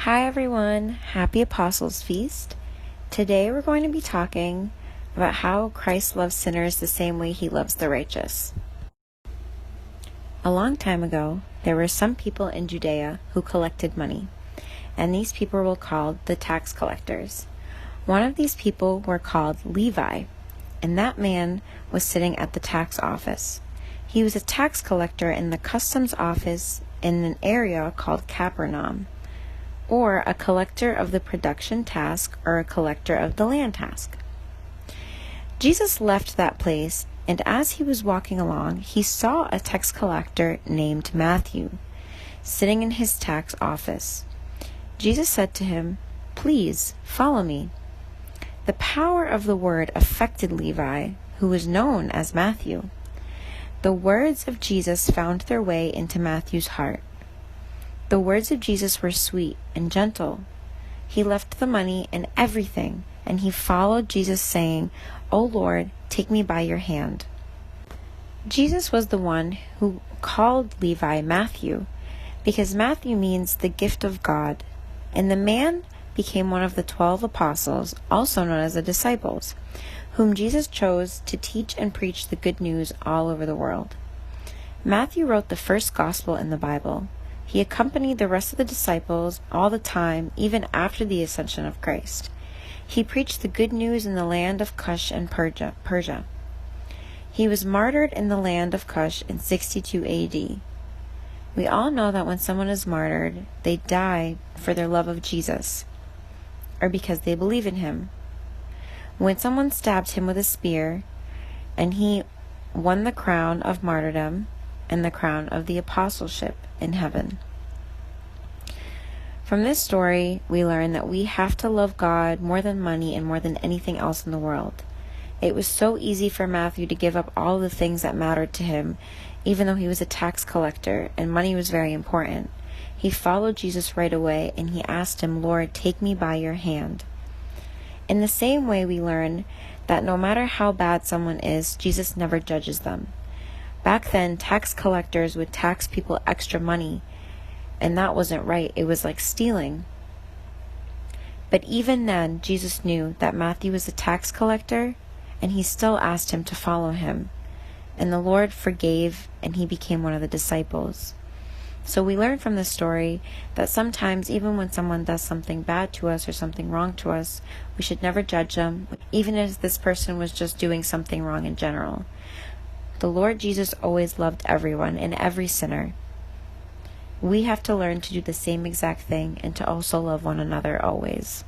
Hi everyone, happy Apostles' Feast. Today we're going to be talking about how Christ loves sinners the same way he loves the righteous. A long time ago, there were some people in Judea who collected money, and these people were called the tax collectors. One of these people were called Levi, and that man was sitting at the tax office. He was a tax collector in the customs office in an area called Capernaum, or a collector of the production task, or a collector of the land task. Jesus left that place, and as he was walking along, he saw a tax collector named Matthew sitting in his tax office. Jesus said to him, "Please follow me." The power of the word affected Levi, who was known as Matthew. The words of Jesus found their way into Matthew's heart. The words of Jesus were sweet and gentle. He left the money and everything, and he followed Jesus, saying, "O Lord, take me by your hand." Jesus was the one who called Levi Matthew, because Matthew means the gift of God, and the man became one of the 12 apostles, also known as the disciples, whom Jesus chose to teach and preach the good news all over the world. Matthew wrote the first gospel in the Bible. He accompanied the rest of the disciples all the time, even after the ascension of Christ. He preached the good news in the land of Cush and Persia. He was martyred in the land of Cush in 62 AD. We all know that when someone is martyred, they die for their love of Jesus, or because they believe in him. When someone stabbed him with a spear, and he won the crown of martyrdom and the crown of the apostleship in heaven. From this story, we learn that we have to love God more than money and more than anything else in the world. It was so easy for Matthew to give up all the things that mattered to him, even though he was a tax collector and money was very important. He followed Jesus right away, and he asked him, "Lord, take me by your hand." In the same way, we learn that no matter how bad someone is, Jesus never judges them. Back then, tax collectors would tax people extra money, and that wasn't right. It was like stealing. But even then, Jesus knew that Matthew was a tax collector, and he still asked him to follow him. And the Lord forgave, and he became one of the disciples. So we learn from this story that sometimes, even when someone does something bad to us or something wrong to us, we should never judge them, even if this person was just doing something wrong in general. The Lord Jesus always loved everyone and every sinner. We have to learn to do the same exact thing and to also love one another always.